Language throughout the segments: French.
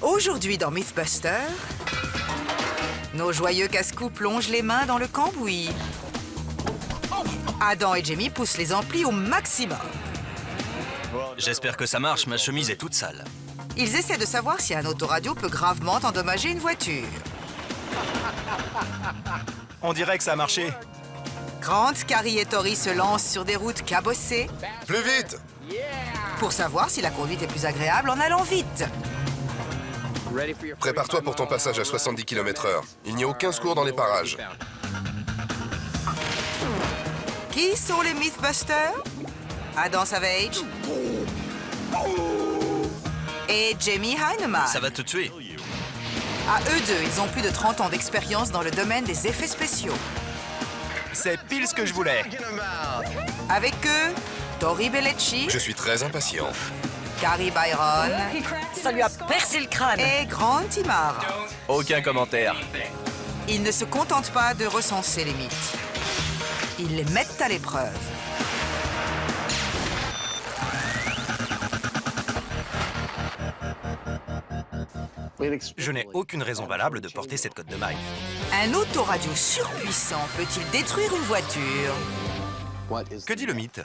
Aujourd'hui dans Mythbuster, nos joyeux casse-cou plongent les mains dans le cambouis. Adam et Jamie poussent les amplis au maximum. J'espère que ça marche, ma chemise est toute sale. Ils essaient de savoir si un autoradio peut gravement endommager une voiture. On dirait que ça a marché. Grant, Carrie et Tori se lancent sur des routes cabossées Plus vite! pour savoir si la conduite est plus agréable en allant vite. Prépare-toi pour ton passage à 70 km/h. Il n'y a aucun secours dans les parages. Qui sont les Mythbusters? Adam Savage et Jamie Hyneman. Ça va te tuer. À eux deux, ils ont plus de 30 ans d'expérience dans le domaine des effets spéciaux. C'est pile ce que je voulais. Avec eux, Tori Belleci, Je suis très impatient. Carrie Byron Ça lui a percé le crâne. et Grant Imara. Aucun commentaire. Ils ne se contentent pas de recenser les mythes. Ils les mettent à l'épreuve. Je n'ai aucune raison valable de porter cette cotte de maille. Un autoradio surpuissant peut-il détruire une voiture? Que dit le mythe?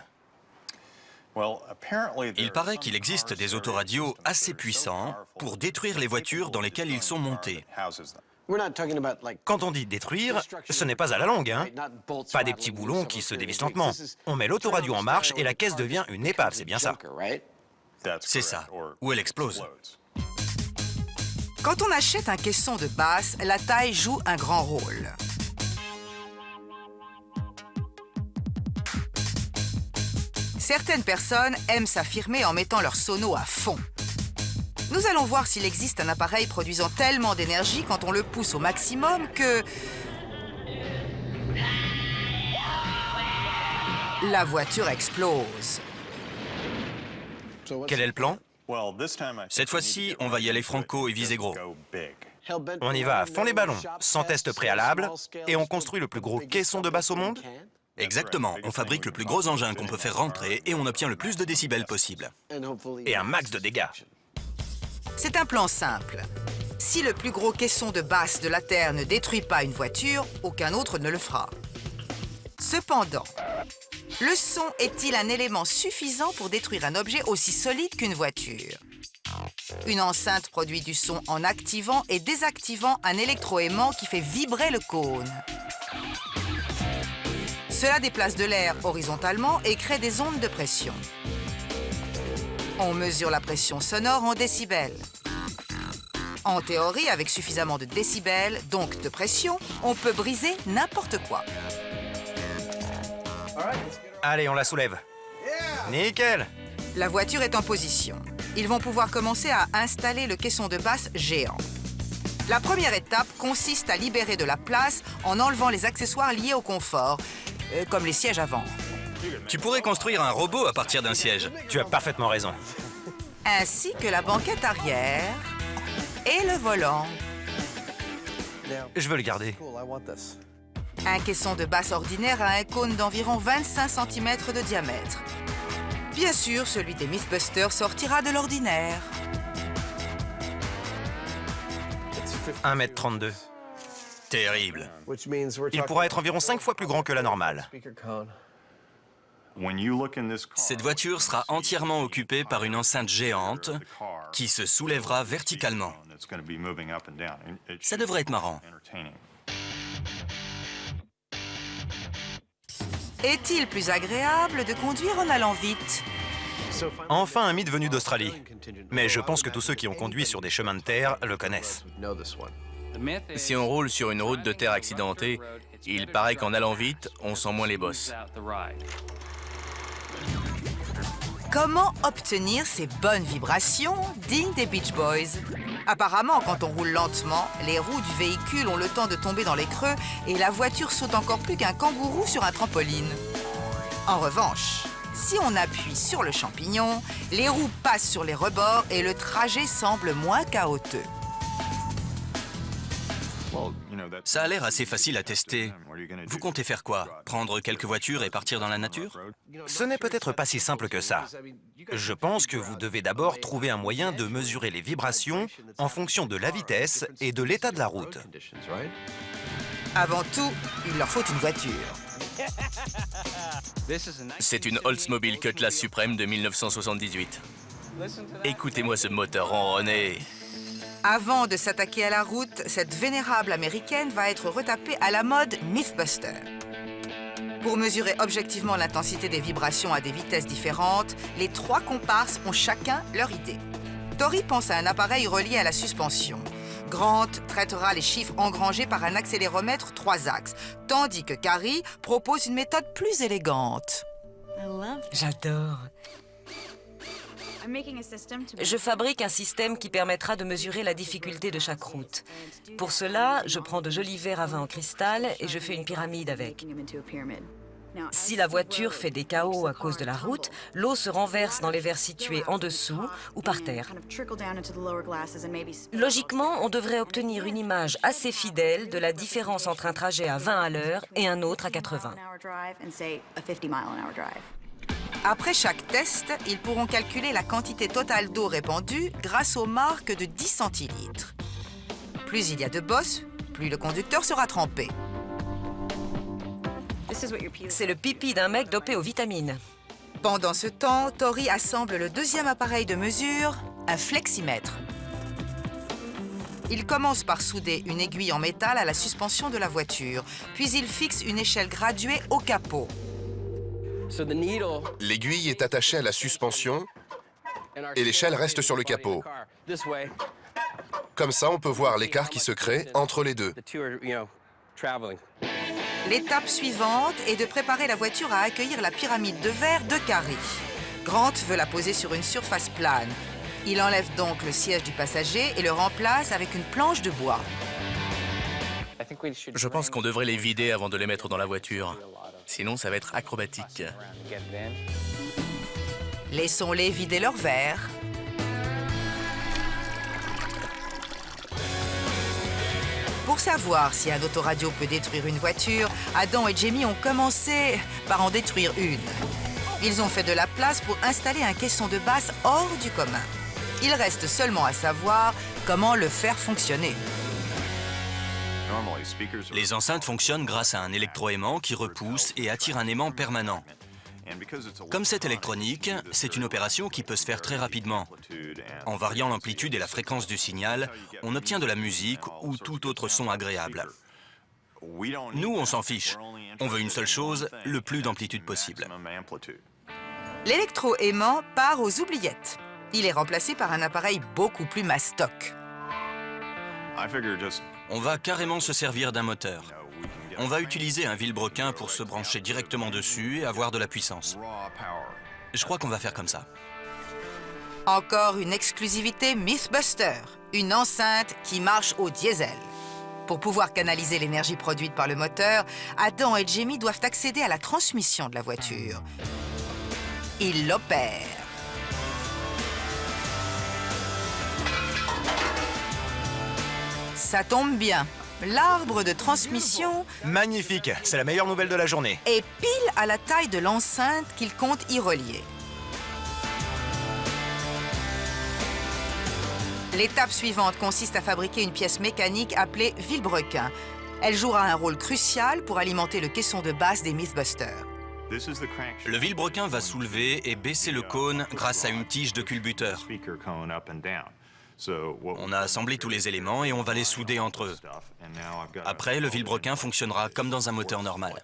Il paraît qu'il existe des autoradios assez puissants pour détruire les voitures dans lesquelles ils sont montés. Quand on dit détruire, ce n'est pas à la longue, hein? Pas des petits boulons qui se dévissent lentement. On met l'autoradio en marche et la caisse devient une épave, c'est bien ça. C'est ça, ou elle explose. Quand on achète un caisson de basse, la taille joue un grand rôle. Certaines personnes aiment s'affirmer en mettant leur sono à fond. Nous allons voir s'il existe un appareil produisant tellement d'énergie quand on le pousse au maximum que... la voiture explose. Quel est le plan? Cette fois-ci, on va y aller franco et viser gros. On y va à fond les ballons, sans test préalable, et on construit le plus gros caisson de basse au monde? Exactement, on fabrique le plus gros engin qu'on peut faire rentrer et on obtient le plus de décibels possible. Et un max de dégâts. C'est un plan simple. Si le plus gros caisson de basse de la Terre ne détruit pas une voiture, aucun autre ne le fera. Cependant, le son est-il un élément suffisant pour détruire un objet aussi solide qu'une voiture? Une enceinte produit du son en activant et désactivant un électroaimant qui fait vibrer le cône. Cela déplace de l'air horizontalement et crée des ondes de pression. On mesure la pression sonore en décibels. En théorie, avec suffisamment de décibels, donc de pression, on peut briser n'importe quoi. Allez, on la soulève. Nickel! La voiture est en position. Ils vont pouvoir commencer à installer le caisson de basse géant. La première étape consiste à libérer de la place en enlevant les accessoires liés au confort, comme les sièges avant. Tu pourrais construire un robot à partir d'un siège. Tu as parfaitement raison. Ainsi que la banquette arrière et le volant. Je veux le garder. Un caisson de basse ordinaire a un cône d'environ 25 cm de diamètre. Bien sûr, celui des Mythbusters sortira de l'ordinaire. 1,32 m. Terrible. Il pourra être environ 5 fois plus grand que la normale. Cette voiture sera entièrement occupée par une enceinte géante qui se soulèvera verticalement. Ça devrait être marrant. Est-il plus agréable de conduire en allant vite? Enfin un mythe venu d'Australie. Mais je pense que tous ceux qui ont conduit sur des chemins de terre le connaissent. Si on roule sur une route de terre accidentée, il paraît qu'en allant vite, on sent moins les bosses. Comment obtenir ces bonnes vibrations dignes des Beach Boys? Apparemment, quand on roule lentement, les roues du véhicule ont le temps de tomber dans les creux et la voiture saute encore plus qu'un kangourou sur un trampoline. En revanche, si on appuie sur le champignon, les roues passent sur les rebords et le trajet semble moins chaotique. Ça a l'air assez facile à tester. Vous comptez faire quoi? Prendre quelques voitures et partir dans la nature? Ce n'est peut-être pas si simple que ça. Je pense que vous devez d'abord trouver un moyen de mesurer les vibrations en fonction de la vitesse et de l'état de la route. Avant tout, il leur faut une voiture. C'est une Oldsmobile Cutlass Supreme de 1978. Écoutez-moi ce moteur ronronner. Avant de s'attaquer à la route, cette vénérable américaine va être retapée à la mode Mythbuster. Pour mesurer objectivement l'intensité des vibrations à des vitesses différentes, les trois comparses ont chacun leur idée. Tori pense à un appareil relié à la suspension. Grant traitera les chiffres engrangés par un accéléromètre 3 axes, tandis que Carrie propose une méthode plus élégante. J'adore. Je fabrique un système qui permettra de mesurer la difficulté de chaque route. Pour cela, je prends de jolis verres à vin en cristal et je fais une pyramide avec. Si la voiture fait des chaos à cause de la route, l'eau se renverse dans les verres situés en dessous ou par terre. Logiquement, on devrait obtenir une image assez fidèle de la différence entre un trajet à 20 à l'heure et un autre à 80. Après chaque test, ils pourront calculer la quantité totale d'eau répandue grâce aux marques de 10 centilitres. Plus il y a de bosses, plus le conducteur sera trempé. C'est le pipi d'un mec dopé aux vitamines. Pendant ce temps, Tori assemble le deuxième appareil de mesure, un fleximètre. Il commence par souder une aiguille en métal à la suspension de la voiture, puis il fixe une échelle graduée au capot. L'aiguille est attachée à la suspension et l'échelle reste sur le capot. Comme ça, on peut voir l'écart qui se crée entre les deux. L'étape suivante est de préparer la voiture à accueillir la pyramide de verre de Carrie. Grant veut la poser sur une surface plane. Il enlève donc le siège du passager et le remplace avec une planche de bois. Je pense qu'on devrait les vider avant de les mettre dans la voiture. Sinon, ça va être acrobatique. Laissons-les vider leur verre. Pour savoir si un autoradio peut détruire une voiture, Adam et Jamie ont commencé par en détruire une. Ils ont fait de la place pour installer un caisson de basse hors du commun. Il reste seulement à savoir comment le faire fonctionner. Les enceintes fonctionnent grâce à un électroaimant qui repousse et attire un aimant permanent. Comme c'est électronique, c'est une opération qui peut se faire très rapidement. En variant l'amplitude et la fréquence du signal, on obtient de la musique ou tout autre son agréable. Nous, on s'en fiche. On veut une seule chose, le plus d'amplitude possible. L'électroaimant part aux oubliettes. Il est remplacé par un appareil beaucoup plus mastoc. On va carrément se servir d'un moteur. On va utiliser un vilebrequin pour se brancher directement dessus et avoir de la puissance. Je crois qu'on va faire comme ça. Encore une exclusivité Mythbuster, une enceinte qui marche au diesel. Pour pouvoir canaliser l'énergie produite par le moteur, Adam et Jamie doivent accéder à la transmission de la voiture. Ils l'opèrent. Ça tombe bien. L'arbre de transmission Magnifique, c'est la meilleure nouvelle de la journée. est pile à la taille de l'enceinte qu'ils comptent y relier. L'étape suivante consiste à fabriquer une pièce mécanique appelée vilebrequin. Elle jouera un rôle crucial pour alimenter le caisson de basse des Mythbusters. Le vilebrequin va soulever et baisser le cône grâce à une tige de culbuteur. On a assemblé tous les éléments et on va les souder entre eux. Après, le vilebrequin fonctionnera comme dans un moteur normal.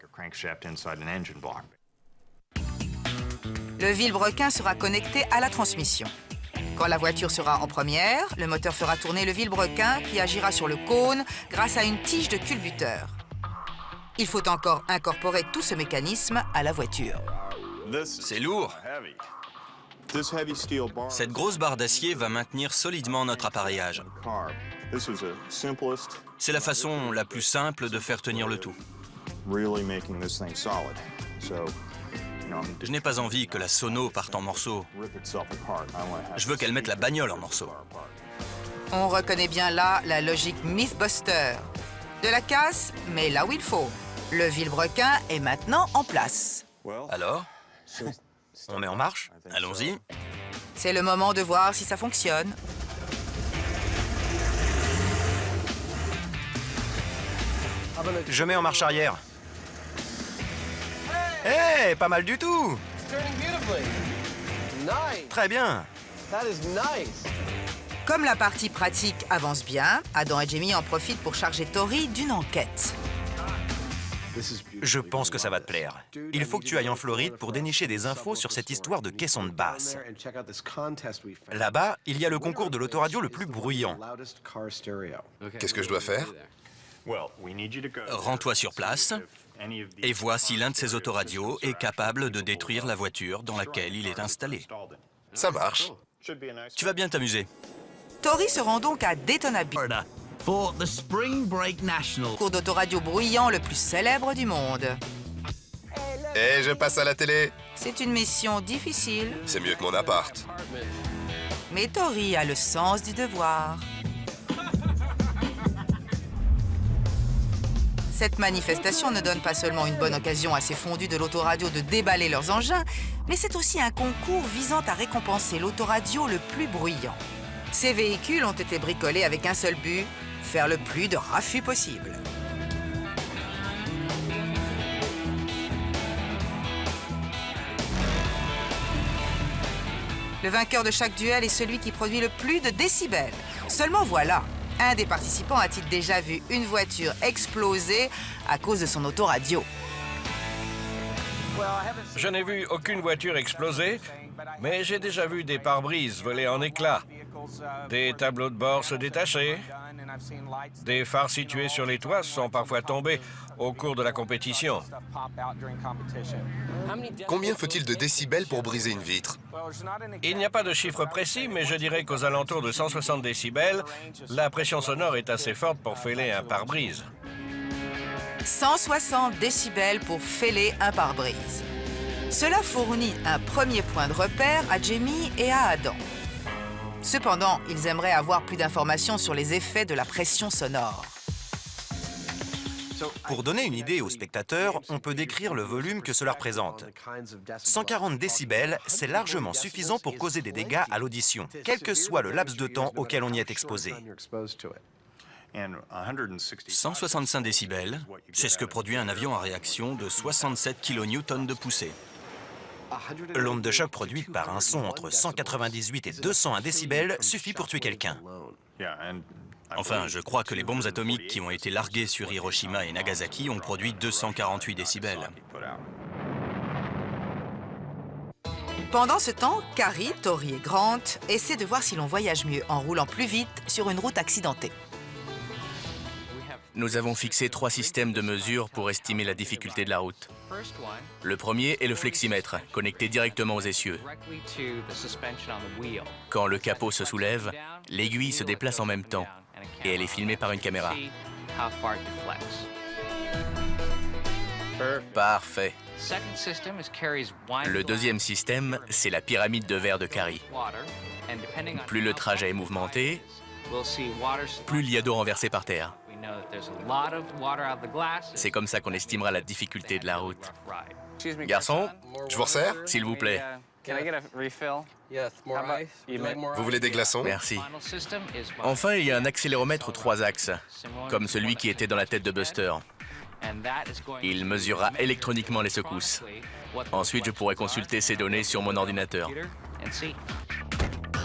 Le vilebrequin sera connecté à la transmission. Quand la voiture sera en première, le moteur fera tourner le vilebrequin qui agira sur le cône grâce à une tige de culbuteur. Il faut encore incorporer tout ce mécanisme à la voiture. C'est lourd. Cette grosse barre d'acier va maintenir solidement notre appareillage. C'est la façon la plus simple de faire tenir le tout. Je n'ai pas envie que la sono parte en morceaux. Je veux qu'elle mette la bagnole en morceaux. On reconnaît bien là la logique Mythbuster. De la casse, mais là où il faut. Le vilebrequin est maintenant en place. Alors, On met en marche? allons-y. C'est le moment de voir si ça fonctionne. Je mets en marche arrière. Hé, pas mal du tout! Très bien. Comme la partie pratique avance bien, Adam et Jamie en profitent pour charger Tori d'une enquête. Je pense que ça va te plaire. Il faut que tu ailles en Floride pour dénicher des infos sur cette histoire de caisson de basse. Là-bas, il y a le concours de l'autoradio le plus bruyant. Qu'est-ce que je dois faire? Rends-toi sur place et vois si l'un de ces autoradios est capable de détruire la voiture dans laquelle il est installé. Ça marche. Tu vas bien t'amuser. Tori se rend donc à Daytona Beach, For the Spring Break National. cours d'autoradio bruyant le plus célèbre du monde. Et je passe à la télé. C'est une mission difficile, C'est mieux que mon appart. mais Tori a le sens du devoir. Cette manifestation ne donne pas seulement une bonne occasion à ces fondus de l'autoradio de déballer leurs engins, mais c'est aussi un concours visant à récompenser l'autoradio le plus bruyant. Ces véhicules ont été bricolés avec un seul but, faire le plus de raffus possible. Le vainqueur de chaque duel est celui qui produit le plus de décibels. Seulement voilà, un des participants a-t-il déjà vu une voiture exploser à cause de son autoradio? Je n'ai vu aucune voiture exploser, mais j'ai déjà vu des pare-brises voler en éclats, des tableaux de bord se détacher, des phares situés sur les toits sont parfois tombés au cours de la compétition. Combien faut-il de décibels pour briser une vitre? Il n'y a pas de chiffre précis, mais je dirais qu'aux alentours de 160 décibels, la pression sonore est assez forte pour fêler un pare-brise. 160 décibels pour fêler un pare-brise. Cela fournit un premier point de repère à Jamie et à Adam. Cependant, ils aimeraient avoir plus d'informations sur les effets de la pression sonore. Pour donner une idée aux spectateurs, on peut décrire le volume que cela représente. 140 décibels, c'est largement suffisant pour causer des dégâts à l'audition, quel que soit le laps de temps auquel on y est exposé. 165 décibels, c'est ce que produit un avion à réaction de 67 kN de poussée. L'onde de choc produite par un son entre 198 et 201 décibels suffit pour tuer quelqu'un. Enfin, je crois que les bombes atomiques qui ont été larguées sur Hiroshima et Nagasaki ont produit 248 décibels. Pendant ce temps, Carrie, Tori et Grant essaient de voir si l'on voyage mieux en roulant plus vite sur une route accidentée. Nous avons fixé 3 systèmes de mesure pour estimer la difficulté de la route. Le premier est le fleximètre, connecté directement aux essieux. Quand le capot se soulève, l'aiguille se déplace en même temps et elle est filmée par une caméra. Parfait. Le deuxième système, c'est la pyramide de verre de Carrie. Plus le trajet est mouvementé, plus il y a d'eau renversée par terre. C'est comme ça qu'on estimera la difficulté de la route. Garçon, Je vous resserre? s'il vous plaît. Vous voulez des glaçons? Merci. Enfin, il y a un accéléromètre aux 3 axes, comme celui qui était dans la tête de Buster. Il mesurera électroniquement les secousses. Ensuite, je pourrai consulter ces données sur mon ordinateur.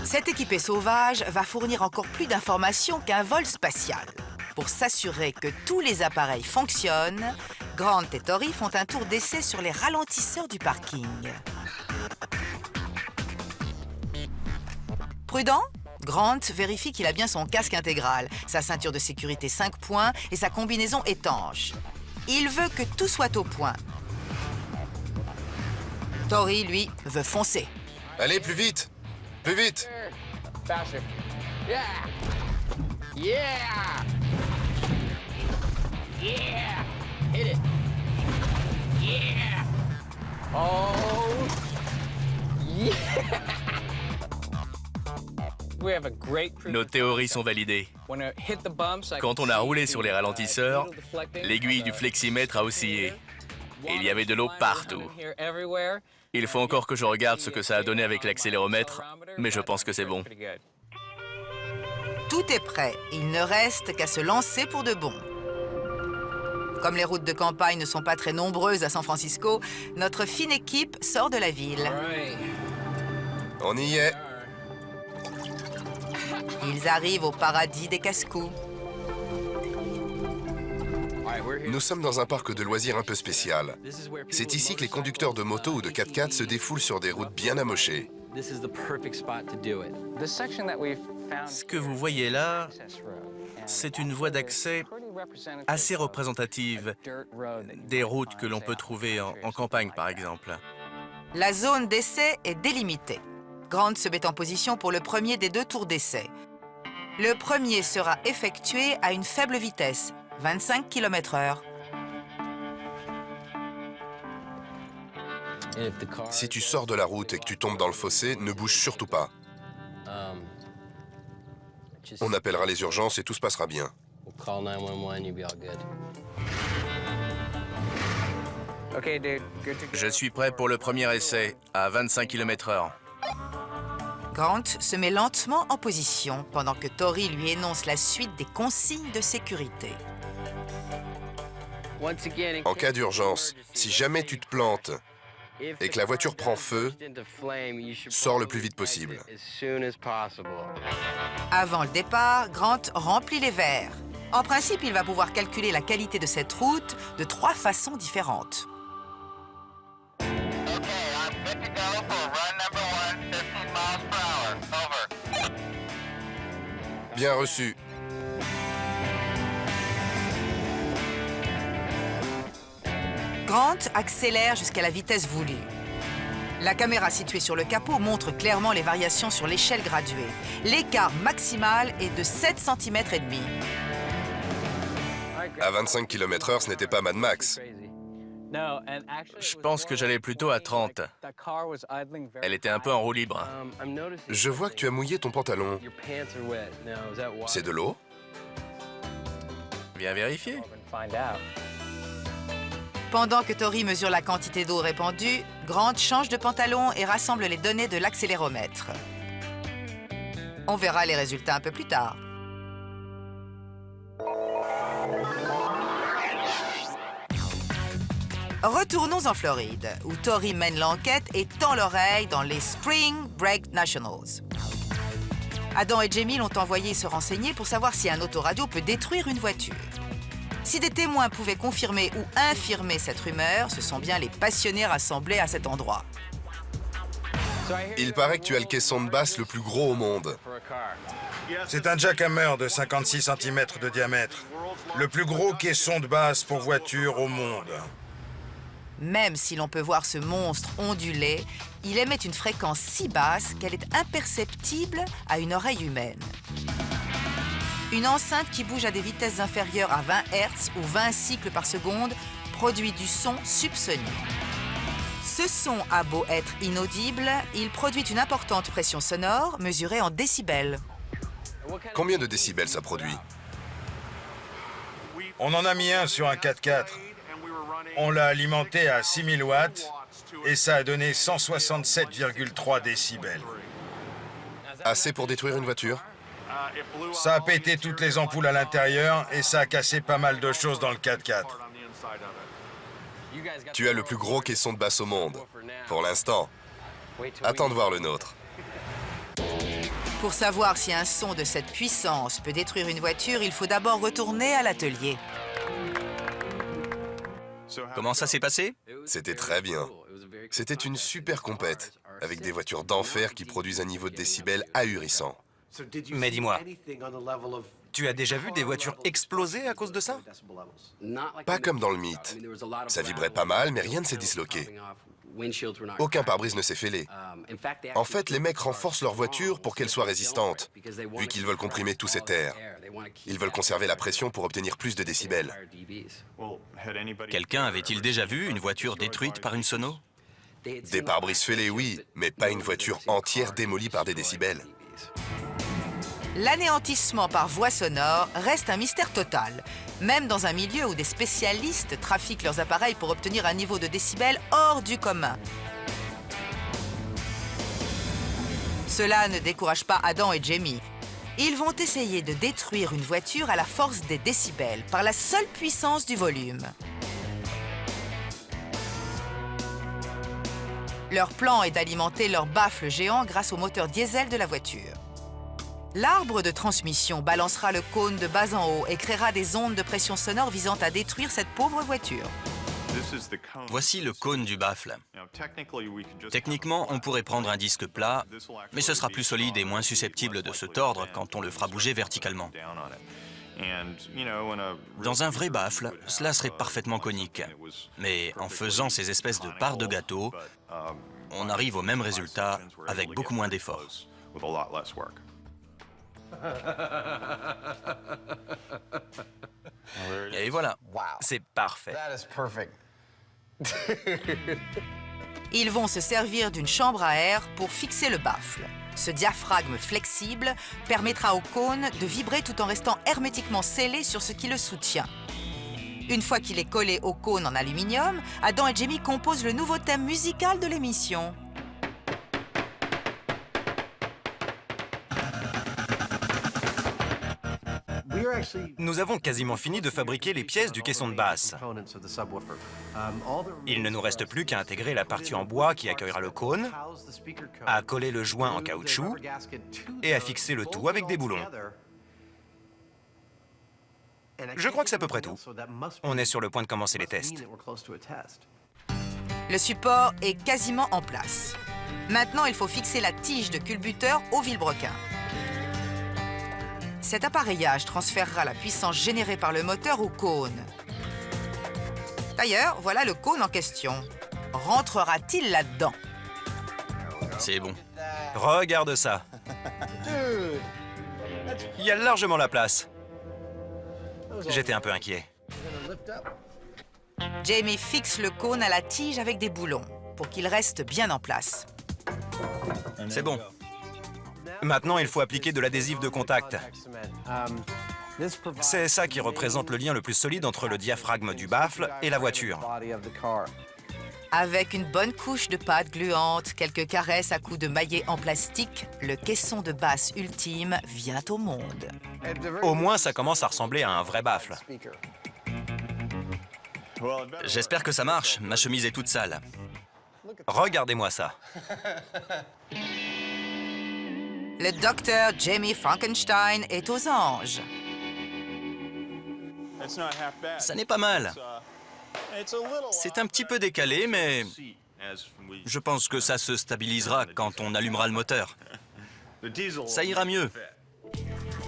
Cette équipée sauvage va fournir encore plus d'informations qu'un vol spatial. Pour s'assurer que tous les appareils fonctionnent, Grant et Tori font un tour d'essai sur les ralentisseurs du parking. Prudent, Grant vérifie qu'il a bien son casque intégral, sa ceinture de sécurité 5 points et sa combinaison étanche. Il veut que tout soit au point. Tori, lui, veut foncer. Allez, plus vite! Plus vite! Nos théories sont validées. Quand on a roulé sur les ralentisseurs, l'aiguille du fleximètre a oscillé. Il y avait de l'eau partout. Il faut encore que je regarde ce que ça a donné avec l'accéléromètre, mais je pense que c'est bon. Tout est prêt. Il ne reste qu'à se lancer pour de bon. Comme les routes de campagne ne sont pas très nombreuses à San Francisco, notre fine équipe sort de la ville. On y est. Ils arrivent au paradis des casse-cous. Nous sommes dans un parc de loisirs un peu spécial. C'est ici que les conducteurs de moto ou de 4x4 se défoulent sur des routes bien amochées. Ce que vous voyez là, c'est une voie d'accès assez représentative des routes que l'on peut trouver en campagne, par exemple. La zone d'essai est délimitée. Grant se met en position pour le premier des 2 tours d'essai. Le premier sera effectué à une faible vitesse, 25 km/h. Si tu sors de la route et que tu tombes dans le fossé, ne bouge surtout pas. On appellera les urgences et tout se passera bien. Je suis prêt pour le premier essai, à 25 km/h. Grant se met lentement en position pendant que Tori lui énonce la suite des consignes de sécurité. En cas d'urgence, si jamais tu te plantes et que la voiture prend feu, sors le plus vite possible. Avant le départ, Grant remplit les verres. En principe, il va pouvoir calculer la qualité de cette route de 3 façons différentes. Bien reçu. Grant accélère jusqu'à la vitesse voulue. La caméra située sur le capot montre clairement les variations sur l'échelle graduée. L'écart maximal est de 7 cm et demi. À 25 km/h, ce n'était pas Mad Max. Je pense que j'allais plutôt à 30. Elle était un peu en roue libre. Je vois que tu as mouillé ton pantalon. C'est de l'eau? Viens vérifier. Pendant que Tori mesure la quantité d'eau répandue, Grant change de pantalon et rassemble les données de l'accéléromètre. On verra les résultats un peu plus tard. Retournons en Floride, où Tori mène l'enquête et tend l'oreille dans les Spring Break Nationals. Adam et Jamie l'ont envoyé se renseigner pour savoir si un autoradio peut détruire une voiture. Si des témoins pouvaient confirmer ou infirmer cette rumeur, ce sont bien les passionnés rassemblés à cet endroit. Il paraît que tu as le caisson de basse le plus gros au monde. C'est un jackhammer de 56 cm de diamètre. Le plus gros caisson de basse pour voiture au monde. Même si l'on peut voir ce monstre onduler, il émet une fréquence si basse qu'elle est imperceptible à une oreille humaine. Une enceinte qui bouge à des vitesses inférieures à 20 Hz ou 20 cycles par seconde produit du son subsonique. Ce son a beau être inaudible, il produit une importante pression sonore mesurée en décibels. Combien de décibels ça produit? On en a mis un sur un 4x4. On l'a alimenté à 6000 watts et ça a donné 167,3 décibels. Assez pour détruire une voiture? Ça a pété toutes les ampoules à l'intérieur et ça a cassé pas mal de choses dans le 4x4. Tu as le plus gros caisson de basse au monde. Pour l'instant. Attends de voir le nôtre. Pour savoir si un son de cette puissance peut détruire une voiture, il faut d'abord retourner à l'atelier. Comment ça s'est passé? C'était très bien. C'était une super compète, avec des voitures d'enfer qui produisent un niveau de décibels ahurissant. Mais dis-moi, tu as déjà vu des voitures exploser à cause de ça? Pas comme dans le mythe. Ça vibrait pas mal, mais rien ne s'est disloqué. Aucun pare-brise ne s'est fêlé. En fait, les mecs renforcent leur voiture pour qu'elle soit résistante, vu qu'ils veulent comprimer tout cet air. Ils veulent conserver la pression pour obtenir plus de décibels. Quelqu'un avait-il déjà vu une voiture détruite par une sono? Des pare-brises fêlés, oui, mais pas une voiture entière démolie par des décibels. L'anéantissement par voie sonore reste un mystère total, même dans un milieu où des spécialistes trafiquent leurs appareils pour obtenir un niveau de décibels hors du commun. Cela ne décourage pas Adam et Jamie. Ils vont essayer de détruire une voiture à la force des décibels, par la seule puissance du volume. Leur plan est d'alimenter leur baffle géant grâce au moteur diesel de la voiture. L'arbre de transmission balancera le cône de bas en haut et créera des ondes de pression sonore visant à détruire cette pauvre voiture. Voici le cône du baffle. Techniquement, on pourrait prendre un disque plat, mais ce sera plus solide et moins susceptible de se tordre quand on le fera bouger verticalement. Dans un vrai baffle, cela serait parfaitement conique. Mais en faisant ces espèces de parts de gâteau, on arrive au même résultat avec beaucoup moins d'efforts. Et voilà, c'est parfait. Ils vont se servir d'une chambre à air pour fixer le baffle. Ce diaphragme flexible permettra au cône de vibrer tout en restant hermétiquement scellé sur ce qui le soutient. Une fois qu'il est collé au cône en aluminium, Adam et Jamie composent le nouveau thème musical de l'émission. Nous avons quasiment fini de fabriquer les pièces du caisson de basse. Il ne nous reste plus qu'à intégrer la partie en bois qui accueillera le cône, à coller le joint en caoutchouc et à fixer le tout avec des boulons. Je crois que c'est à peu près tout. On est sur le point de commencer les tests. Le support est quasiment en place. Maintenant, il faut fixer la tige de culbuteur au vilebrequin. Cet appareillage transférera la puissance générée par le moteur au cône. D'ailleurs, voilà le cône en question. Rentrera-t-il là-dedans? C'est bon. Regarde ça. Il y a largement la place. J'étais un peu inquiet. Jamie fixe le cône à la tige avec des boulons pour qu'il reste bien en place. C'est bon. Maintenant, il faut appliquer de l'adhésif de contact. C'est ça qui représente le lien le plus solide entre le diaphragme du baffle et la voiture. Avec une bonne couche de pâte gluante, quelques caresses à coups de maillet en plastique, le caisson de basse ultime vient au monde. Au moins, ça commence à ressembler à un vrai baffle. J'espère que ça marche. Ma chemise est toute sale. Regardez-moi ça. Le docteur Jamie Frankenstein est aux anges. Ça n'est pas mal. C'est un petit peu décalé, mais je pense que ça se stabilisera quand on allumera le moteur. Ça ira mieux.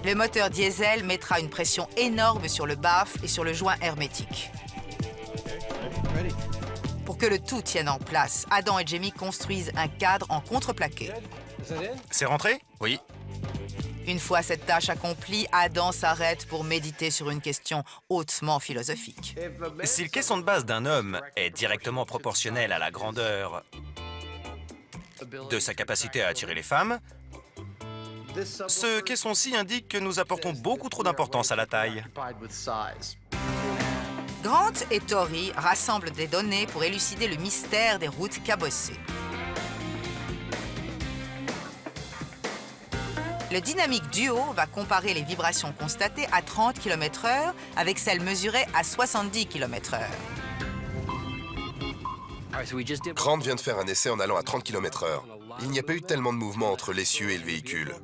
Le moteur diesel mettra une pression énorme sur le baffle et sur le joint hermétique. Pour que le tout tienne en place, Adam et Jamie construisent un cadre en contreplaqué. C'est rentré? Oui. Une fois cette tâche accomplie, Adam s'arrête pour méditer sur une question hautement philosophique. Si le caisson de base d'un homme est directement proportionnel à la grandeur de sa capacité à attirer les femmes, ce caisson-ci indique que nous apportons beaucoup trop d'importance à la taille. Grant et Tori rassemblent des données pour élucider le mystère des routes cabossées. Le dynamique duo va comparer les vibrations constatées à 30 km/h avec celles mesurées à 70 km/h. Grant vient de faire un essai en allant à 30 km/h. Il n'y a pas eu tellement de mouvement entre l'essieu et le véhicule.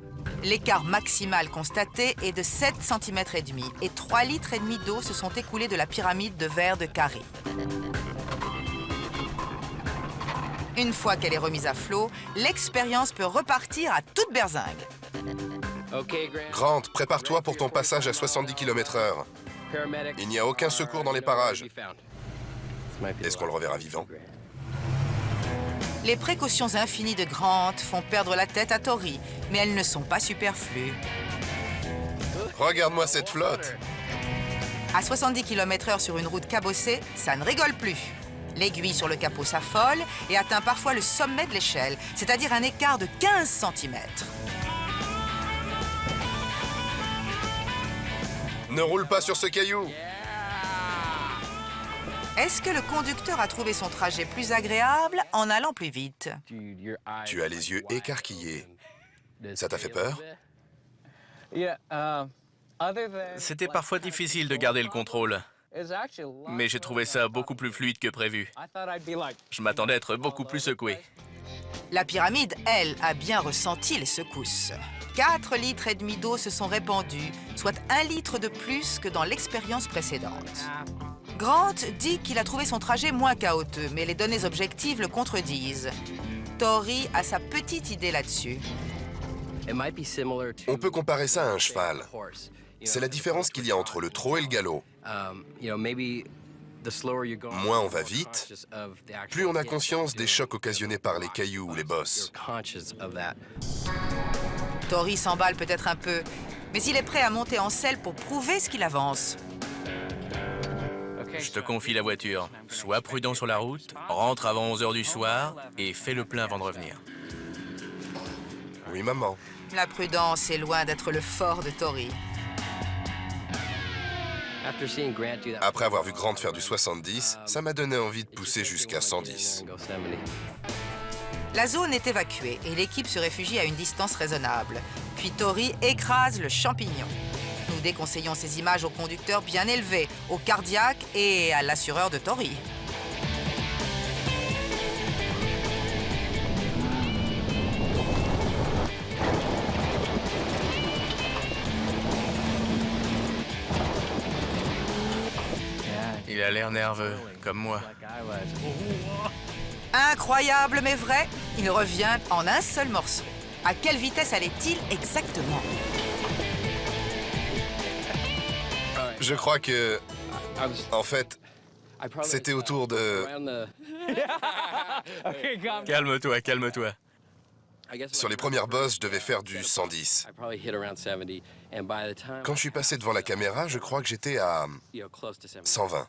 L'écart maximal constaté est de 7,5 cm et 3,5 litres d'eau se sont écoulés de la pyramide de verre de Carré. Une fois qu'elle est remise à flot, l'expérience peut repartir à toute berzingue. Grant, prépare-toi pour ton passage à 70 km/h. Il n'y a aucun secours dans les parages. Est-ce qu'on le reverra vivant? Les précautions infinies de Grant font perdre la tête à Tori, mais elles ne sont pas superflues. Regarde-moi cette flotte! À 70 km/h sur une route cabossée, ça ne rigole plus. L'aiguille sur le capot s'affole et atteint parfois le sommet de l'échelle, c'est-à-dire un écart de 15 cm. Ne roule pas sur ce caillou. Est-ce que le conducteur a trouvé son trajet plus agréable en allant plus vite? Tu as les yeux écarquillés. Ça t'a fait peur? C'était parfois difficile de garder le contrôle, mais j'ai trouvé ça beaucoup plus fluide que prévu. Je m'attendais à être beaucoup plus secoué. La pyramide, elle, a bien ressenti les secousses. 4,5 litres d'eau se sont répandus, soit 1 litre de plus que dans l'expérience précédente. Grant dit qu'il a trouvé son trajet moins chaotique, mais les données objectives le contredisent. Tori a sa petite idée là-dessus. On peut comparer ça à un cheval. C'est la différence qu'il y a entre le trot et le galop. Moins on va vite, plus on a conscience des chocs occasionnés par les cailloux ou les bosses. Tori s'emballe peut-être un peu, mais il est prêt à monter en selle pour prouver ce qu'il avance. Je te confie la voiture. Sois prudent sur la route, rentre avant 11 h du soir et fais le plein avant de revenir. Oui, maman. La prudence est loin d'être le fort de Tori. Après avoir vu Grant faire du 70, ça m'a donné envie de pousser jusqu'à 110. La zone est évacuée et l'équipe se réfugie à une distance raisonnable. Puis Tori écrase le champignon. Nous déconseillons ces images au conducteur bien élevé, au cardiaque et à l'assureur de Tori. Il a l'air nerveux, comme moi. Incroyable mais vrai, il revient en un seul morceau. À quelle vitesse allait-il exactement? Je crois que... En fait, c'était autour de... Calme-toi, calme-toi. Sur les premières bosses, je devais faire du 110. Quand je suis passé devant la caméra, je crois que j'étais à 120.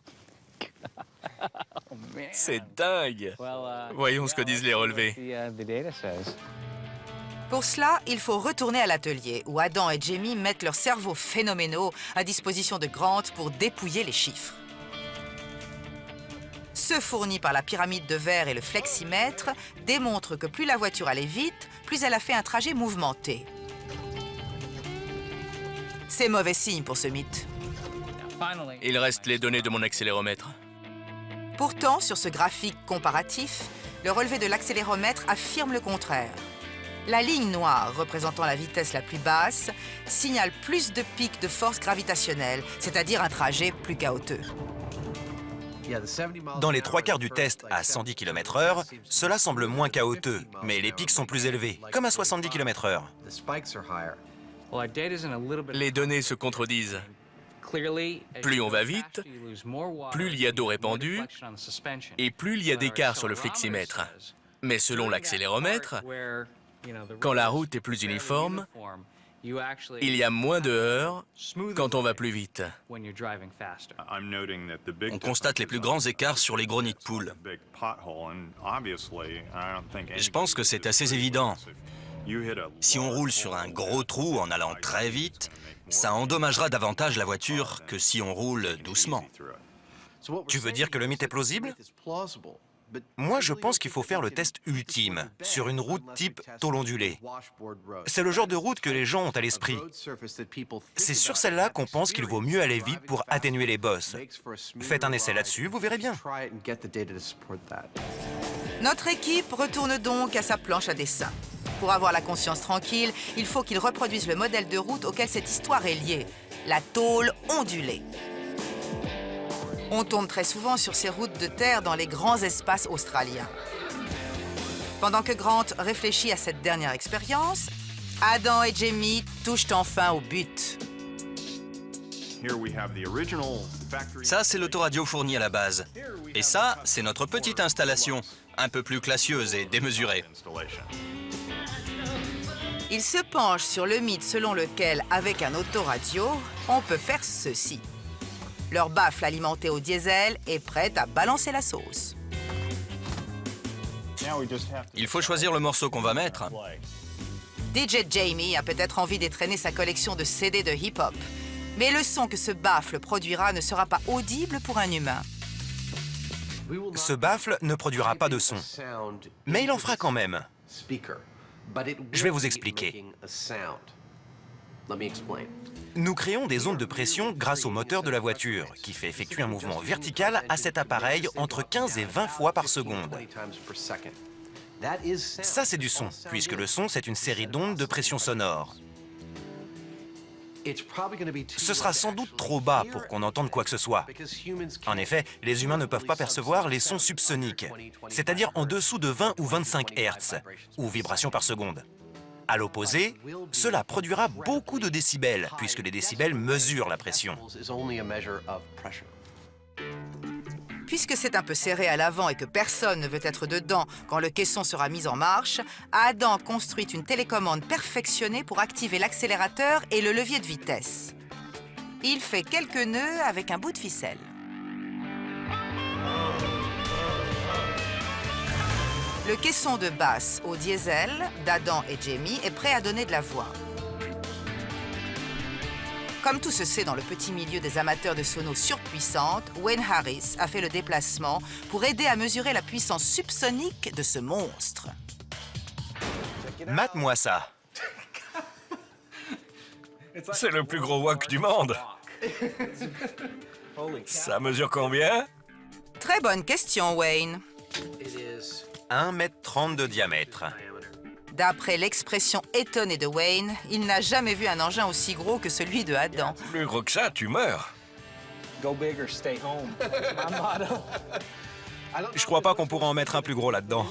C'est dingue! Voyons ce que disent les relevés. Pour cela, il faut retourner à l'atelier où Adam et Jamie mettent leurs cerveaux phénoménaux à disposition de Grant pour dépouiller les chiffres. Ceux fournis par la pyramide de verre et le fleximètre démontrent que plus la voiture allait vite, plus elle a fait un trajet mouvementé. C'est mauvais signe pour ce mythe. Il reste les données de mon accéléromètre. Pourtant, sur ce graphique comparatif, le relevé de l'accéléromètre affirme le contraire. La ligne noire, représentant la vitesse la plus basse, signale plus de pics de force gravitationnelle, c'est-à-dire un trajet plus chaotique. Dans les 3/4 du test à 110 km/h, cela semble moins chaotique, mais les pics sont plus élevés, comme à 70 km/h. Les données se contredisent. Plus on va vite, plus il y a d'eau répandue et plus il y a d'écart sur le fleximètre. Mais selon l'accéléromètre, quand la route est plus uniforme, il y a moins de heurts quand on va plus vite. On constate les plus grands écarts sur les gros nids de poules. Je pense que c'est assez évident. Si on roule sur un gros trou en allant très vite, ça endommagera davantage la voiture que si on roule doucement. Tu veux dire que le mythe est plausible? Moi, je pense qu'il faut faire le test ultime, sur une route type tôle ondulée. C'est le genre de route que les gens ont à l'esprit. C'est sur celle-là qu'on pense qu'il vaut mieux aller vite pour atténuer les bosses. Faites un essai là-dessus, vous verrez bien. Notre équipe retourne donc à sa planche à dessin. Pour avoir la conscience tranquille, il faut qu'il reproduise le modèle de route auquel cette histoire est liée, la tôle ondulée. On tourne très souvent sur ces routes de terre dans les grands espaces australiens. Pendant que Grant réfléchit à cette dernière expérience, Adam et Jamie touchent enfin au but. Ça, c'est l'autoradio fourni à la base. Et ça, c'est notre petite installation, un peu plus classieuse et démesurée. Il se penche sur le mythe selon lequel, avec un autoradio, on peut faire ceci. Leur baffle alimenté au diesel est prête à balancer la sauce. Il faut choisir le morceau qu'on va mettre. DJ Jamie a peut-être envie d'étraîner sa collection de CD de hip-hop. Mais le son que ce baffle produira ne sera pas audible pour un humain. Ce baffle ne produira pas de son, mais il en fera quand même. Je vais vous expliquer. Nous créons des ondes de pression grâce au moteur de la voiture, qui fait effectuer un mouvement vertical à cet appareil entre 15 et 20 fois par seconde. Ça, c'est du son, puisque le son, c'est une série d'ondes de pression sonore. Ce sera sans doute trop bas pour qu'on entende quoi que ce soit. En effet, les humains ne peuvent pas percevoir les sons subsoniques, c'est-à-dire en dessous de 20 ou 25 Hz, ou vibrations par seconde. À l'opposé, cela produira beaucoup de décibels, puisque les décibels mesurent la pression. Puisque c'est un peu serré à l'avant et que personne ne veut être dedans quand le caisson sera mis en marche, Adam construit une télécommande perfectionnée pour activer l'accélérateur et le levier de vitesse. Il fait quelques nœuds avec un bout de ficelle. Le caisson de basse au diesel d'Adam et Jamie est prêt à donner de la voix. Comme tout se sait dans le petit milieu des amateurs de sonos surpuissantes, Wayne Harris a fait le déplacement pour aider à mesurer la puissance subsonique de ce monstre. Mate-moi ça. C'est le plus gros wok du monde. Ça mesure combien? Très bonne question, Wayne. 1,30 m de diamètre. D'après l'expression étonnée de Wayne, il n'a jamais vu un engin aussi gros que celui de Adam. Plus gros que ça, tu meurs. Je crois pas qu'on pourra en mettre un plus gros là-dedans.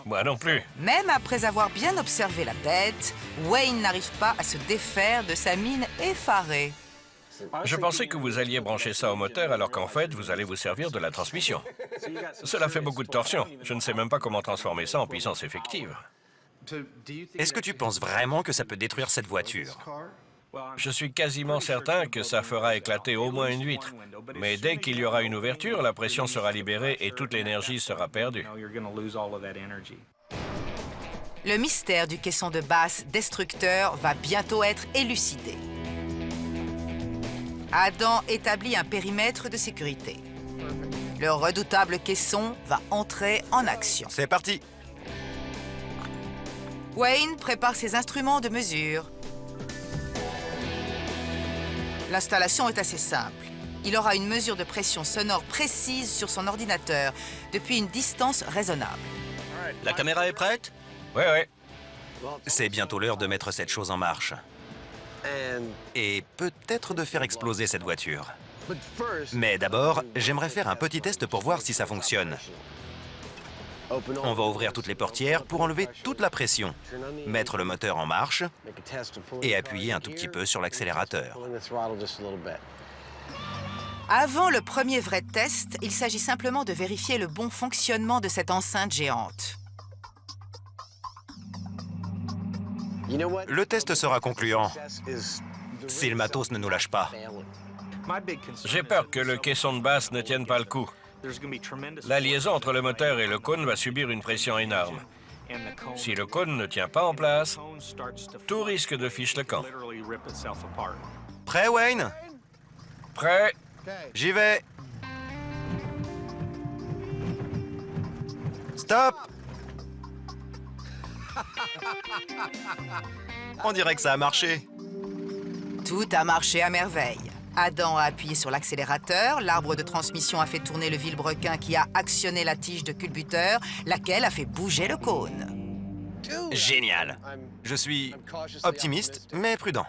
Moi non plus. Même après avoir bien observé la bête, Wayne n'arrive pas à se défaire de sa mine effarée. Je pensais que vous alliez brancher ça au moteur alors qu'en fait, vous allez vous servir de la transmission. Cela fait beaucoup de torsion. Je ne sais même pas comment transformer ça en puissance effective. Est-ce que tu penses vraiment que ça peut détruire cette voiture? Je suis quasiment certain que ça fera éclater au moins une vitre. Mais dès qu'il y aura une ouverture, la pression sera libérée et toute l'énergie sera perdue. Le mystère du caisson de basse destructeur va bientôt être élucidé. Adam établit un périmètre de sécurité. Le redoutable caisson va entrer en action. C'est parti! Wayne prépare ses instruments de mesure. L'installation est assez simple. Il aura une mesure de pression sonore précise sur son ordinateur, depuis une distance raisonnable. La caméra est prête? Oui, oui. C'est bientôt l'heure de mettre cette chose en marche. Et peut-être de faire exploser cette voiture. Mais d'abord, j'aimerais faire un petit test pour voir si ça fonctionne. On va ouvrir toutes les portières pour enlever toute la pression, mettre le moteur en marche et appuyer un tout petit peu sur l'accélérateur. Avant le premier vrai test, il s'agit simplement de vérifier le bon fonctionnement de cette enceinte géante. Le test sera concluant, si le matos ne nous lâche pas. J'ai peur que le caisson de basse ne tienne pas le coup. La liaison entre le moteur et le cône va subir une pression énorme. Si le cône ne tient pas en place, tout risque de fiche le camp. Prêt, Wayne? Prêt? J'y vais. Stop! On dirait que ça a marché. Tout a marché à merveille. Adam a appuyé sur l'accélérateur, l'arbre de transmission a fait tourner le vilebrequin qui a actionné la tige de culbuteur, laquelle a fait bouger le cône. Génial. Je suis optimiste, mais prudent.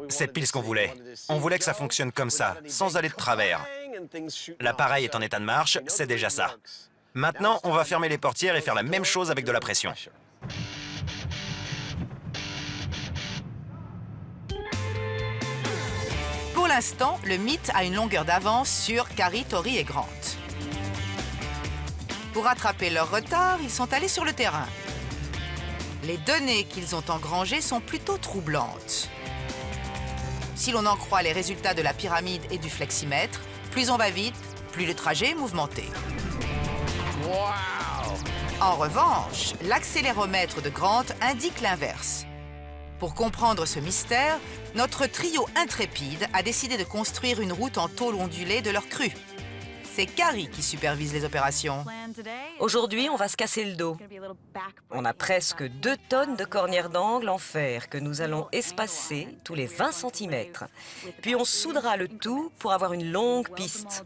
C'est pile ce qu'on voulait. On voulait que ça fonctionne comme ça, sans aller de travers. L'appareil est en état de marche, c'est déjà ça. Maintenant, on va fermer les portières et faire la même chose avec de la pression. Pour l'instant, le mythe a une longueur d'avance sur Carrie, Tori et Grant. Pour rattraper leur retard, ils sont allés sur le terrain. Les données qu'ils ont engrangées sont plutôt troublantes. Si l'on en croit les résultats de la pyramide et du fleximètre, plus on va vite, plus le trajet est mouvementé. En revanche, l'accéléromètre de Grant indique l'inverse. Pour comprendre ce mystère, notre trio intrépide a décidé de construire une route en tôle ondulée de leur cru. C'est Carrie qui supervise les opérations. Aujourd'hui, on va se casser le dos. On a presque 2 tonnes de cornières d'angle en fer que nous allons espacer tous les 20 cm. Puis on soudera le tout pour avoir une longue piste.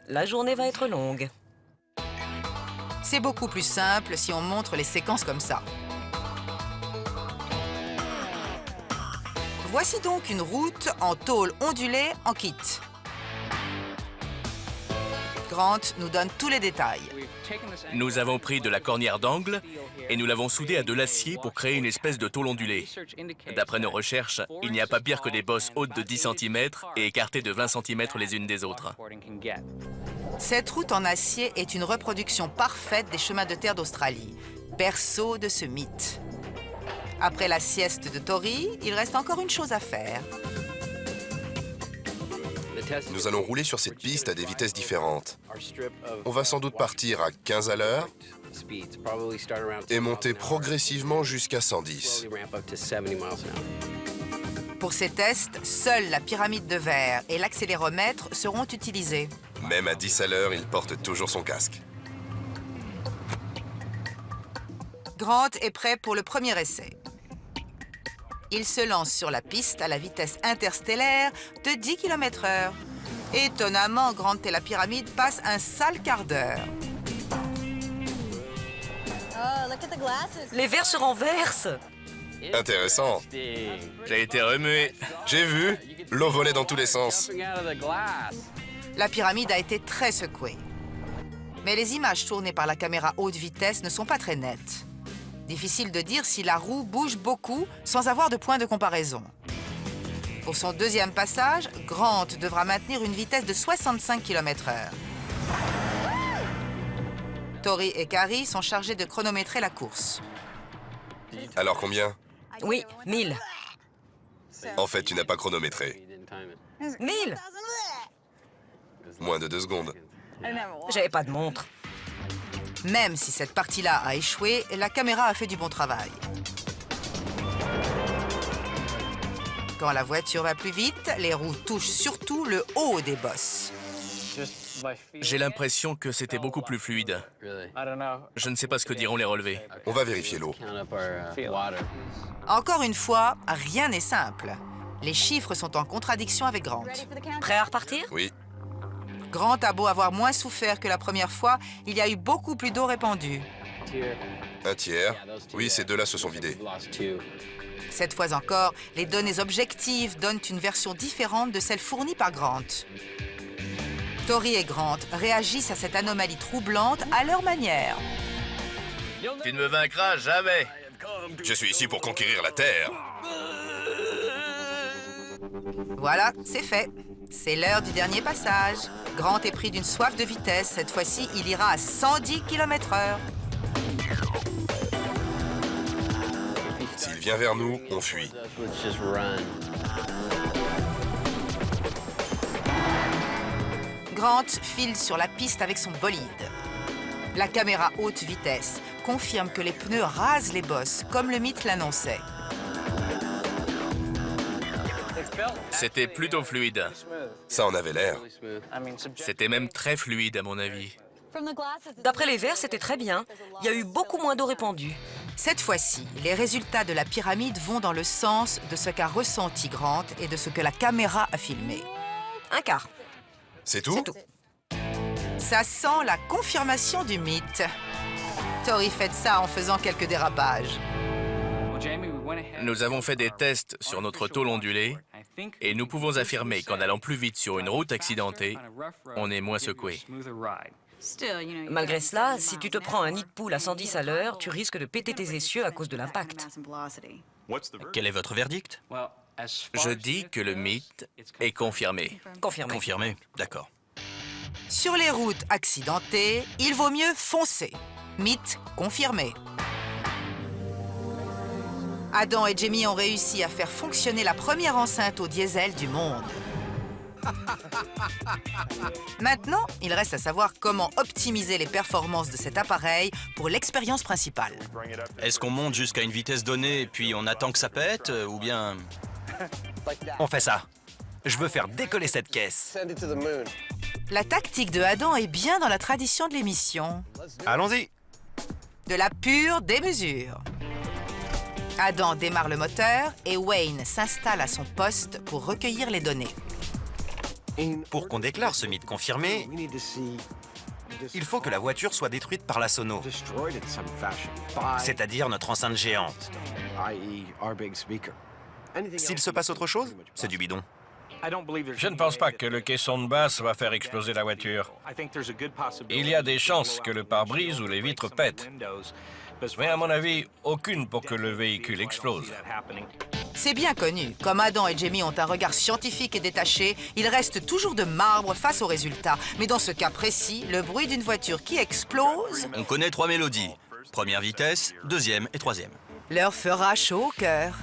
La journée va être longue. C'est beaucoup plus simple si on montre les séquences comme ça. Voici donc une route en tôle ondulée en kit. Grant nous donne tous les détails. Nous avons pris de la cornière d'angle et nous l'avons soudée à de l'acier pour créer une espèce de tôle ondulée. D'après nos recherches, il n'y a pas pire que des bosses hautes de 10 cm et écartées de 20 cm les unes des autres. Cette route en acier est une reproduction parfaite des chemins de terre d'Australie, berceau de ce mythe. Après la sieste de Tori, il reste encore une chose à faire. Nous allons rouler sur cette piste à des vitesses différentes. On va sans doute partir à 15 à l'heure et monter progressivement jusqu'à 110. Pour ces tests, seule la pyramide de verre et l'accéléromètre seront utilisés. Même à 10 à l'heure, il porte toujours son casque. Grant est prêt pour le premier essai. Il se lance sur la piste à la vitesse interstellaire de 10 km/h. Étonnamment, Grant et la pyramide passent un sale quart d'heure. Les verres se renversent. Intéressant. J'ai été remué. J'ai vu. L'eau volait dans tous les sens. La pyramide a été très secouée. Mais les images tournées par la caméra haute vitesse ne sont pas très nettes. Difficile de dire si la roue bouge beaucoup sans avoir de point de comparaison. Pour son deuxième passage, Grant devra maintenir une vitesse de 65 km/h. Tori et Carrie sont chargés de chronométrer la course. Alors combien? Oui, 1000. En fait, tu n'as pas chronométré. 1000? Moins de 2 secondes. J'avais pas de montre. Même si cette partie-là a échoué, la caméra a fait du bon travail. Quand la voiture va plus vite, les roues touchent surtout le haut des bosses. J'ai l'impression que c'était beaucoup plus fluide. Je ne sais pas ce que diront les relevés. On va vérifier l'eau. Encore une fois, rien n'est simple. Les chiffres sont en contradiction avec Grant. Prêt à repartir? Oui. Grant a beau avoir moins souffert que la première fois, il y a eu beaucoup plus d'eau répandue. Un tiers. Oui, ces deux-là se sont vidés. Cette fois encore, les données objectives donnent une version différente de celle fournie par Grant. Tori et Grant réagissent à cette anomalie troublante à leur manière. Tu ne me vaincras jamais. Je suis ici pour conquérir la Terre. Voilà, c'est fait. C'est l'heure du dernier passage. Grant est pris d'une soif de vitesse. Cette fois-ci, il ira à 110 km/h. S'il vient vers nous, on fuit. Grant file sur la piste avec son bolide. La caméra haute vitesse confirme que les pneus rasent les bosses, comme le mythe l'annonçait. C'était plutôt fluide. Ça en avait l'air. C'était même très fluide, à mon avis. D'après les verres, c'était très bien. Il y a eu beaucoup moins d'eau répandue. Cette fois-ci, les résultats de la pyramide vont dans le sens de ce qu'a ressenti Grant et de ce que la caméra a filmé. Un quart. C'est tout? C'est tout. Ça sent la confirmation du mythe. Tori fait ça en faisant quelques dérapages. Nous avons fait des tests sur notre tôle ondulée et nous pouvons affirmer qu'en allant plus vite sur une route accidentée, on est moins secoué. Malgré cela, si tu te prends un nid de poule à 110 à l'heure, tu risques de péter tes essieux à cause de l'impact. Quel est votre verdict? Je dis que le mythe est confirmé. Confirmé. Confirmé, d'accord. Sur les routes accidentées, il vaut mieux foncer. Mythe confirmé. Adam et Jamie ont réussi à faire fonctionner la première enceinte au diesel du monde. Maintenant, il reste à savoir comment optimiser les performances de cet appareil pour l'expérience principale. Est-ce qu'on monte jusqu'à une vitesse donnée, puis on attend que ça pète, ou bien... On fait ça. Je veux faire décoller cette caisse. La tactique de Adam est bien dans la tradition de l'émission. Allons-y. De la pure démesure. Adam démarre le moteur et Wayne s'installe à son poste pour recueillir les données. Pour qu'on déclare ce mythe confirmé, il faut que la voiture soit détruite par la sono, c'est-à-dire notre enceinte géante. S'il se passe autre chose, c'est du bidon. Je ne pense pas que le caisson de basse va faire exploser la voiture. Il y a des chances que le pare-brise ou les vitres pètent. Mais à mon avis, aucune pour que le véhicule explose. C'est bien connu. Comme Adam et Jamie ont un regard scientifique et détaché, ils restent toujours de marbre face aux résultats. Mais dans ce cas précis, le bruit d'une voiture qui explose... On connaît 3 mélodies. Première vitesse, deuxième et troisième. leur fera chaud au cœur.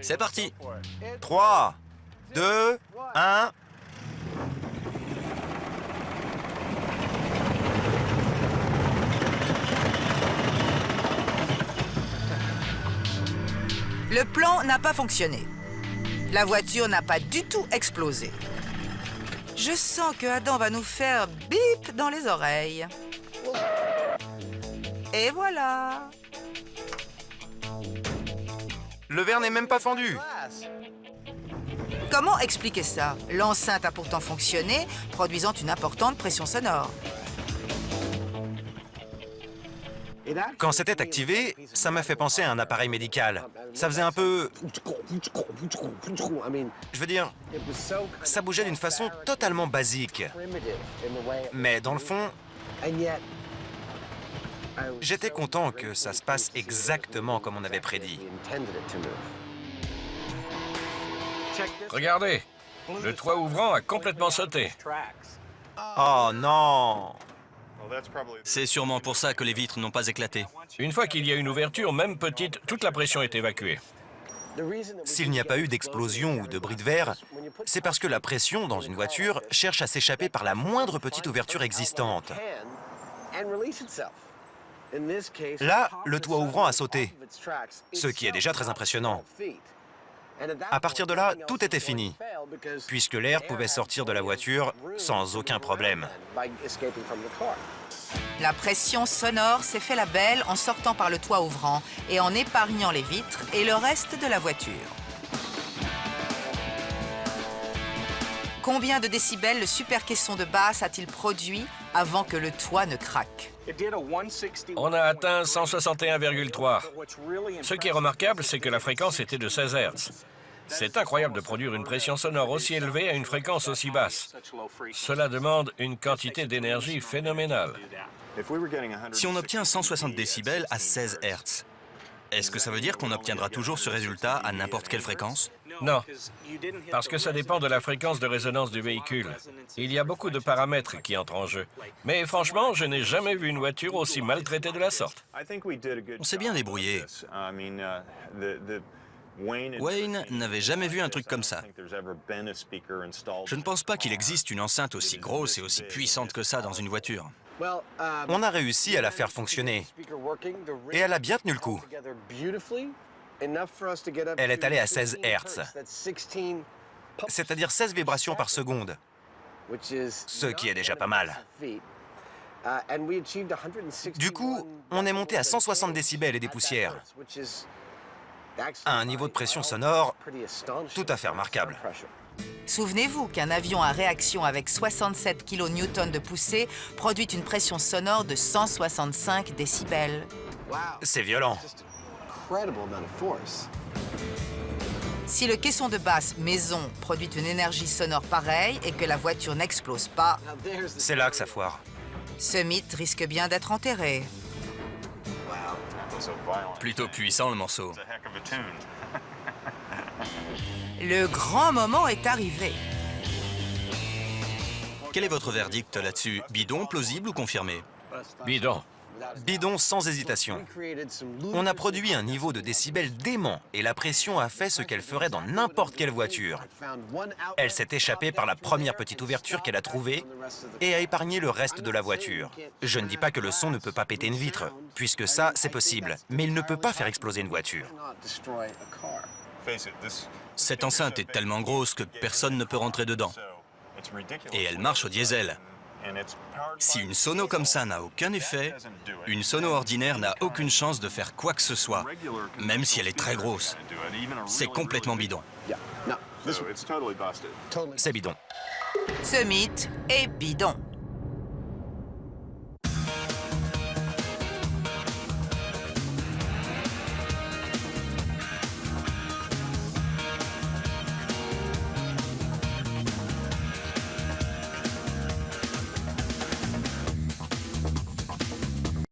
C'est parti. 3, 2, 1... Le plan n'a pas fonctionné. La voiture n'a pas du tout explosé. Je sens que Adam va nous faire bip dans les oreilles. Et voilà. Le verre n'est même pas fendu. Comment expliquer ça? L'enceinte a pourtant fonctionné, produisant une importante pression sonore. Quand c'était activé, ça m'a fait penser à un appareil médical. Ça faisait un peu... Je veux dire, ça bougeait d'une façon totalement basique. Mais dans le fond, j'étais content que ça se passe exactement comme on avait prédit. Regardez, le toit ouvrant a complètement sauté. Oh non! C'est sûrement pour ça que les vitres n'ont pas éclaté. Une fois qu'il y a une ouverture, même petite, toute la pression est évacuée. S'il n'y a pas eu d'explosion ou de bris de verre, c'est parce que la pression dans une voiture cherche à s'échapper par la moindre petite ouverture existante. Là, le toit ouvrant a sauté, ce qui est déjà très impressionnant. À partir de là, tout était fini, puisque l'air pouvait sortir de la voiture sans aucun problème. La pression sonore s'est fait la belle en sortant par le toit ouvrant et en épargnant les vitres et le reste de la voiture. Combien de décibels le super caisson de basse a-t-il produit avant que le toit ne craque? On a atteint 161,3. Ce qui est remarquable, c'est que la fréquence était de 16 Hz. C'est incroyable de produire une pression sonore aussi élevée à une fréquence aussi basse. Cela demande une quantité d'énergie phénoménale. Si on obtient 160 décibels à 16 Hz, est-ce que ça veut dire qu'on obtiendra toujours ce résultat à n'importe quelle fréquence? Non, parce que ça dépend de la fréquence de résonance du véhicule. Il y a beaucoup de paramètres qui entrent en jeu. Mais franchement, je n'ai jamais vu une voiture aussi maltraitée de la sorte. On s'est bien débrouillé. Wayne n'avait jamais vu un truc comme ça. Je ne pense pas qu'il existe une enceinte aussi grosse et aussi puissante que ça dans une voiture. On a réussi à la faire fonctionner, et elle a bien tenu le coup. Elle est allée à 16 Hz, c'est-à-dire 16 vibrations par seconde, ce qui est déjà pas mal. Du coup, on est monté à 160 décibels et des poussières, à un niveau de pression sonore tout à fait remarquable. Souvenez-vous qu'un avion à réaction avec 67 kN de poussée produit une pression sonore de 165 décibels. C'est violent. Si le caisson de basse maison produit une énergie sonore pareille et que la voiture n'explose pas, c'est là que ça foire. Ce mythe risque bien d'être enterré. Plutôt puissant le morceau. Le grand moment est arrivé. Quel est votre verdict là-dessus? Bidon, plausible ou confirmé? Bidon. Bidon sans hésitation. On a produit un niveau de décibels dément et la pression a fait ce qu'elle ferait dans n'importe quelle voiture. Elle s'est échappée par la première petite ouverture qu'elle a trouvée et a épargné le reste de la voiture. Je ne dis pas que le son ne peut pas péter une vitre, puisque ça, c'est possible, mais il ne peut pas faire exploser une voiture. Cette enceinte est tellement grosse que personne ne peut rentrer dedans. Et elle marche au diesel. Si une sono comme ça n'a aucun effet, une sono ordinaire n'a aucune chance de faire quoi que ce soit, même si elle est très grosse. C'est complètement bidon. C'est bidon. Ce mythe est bidon.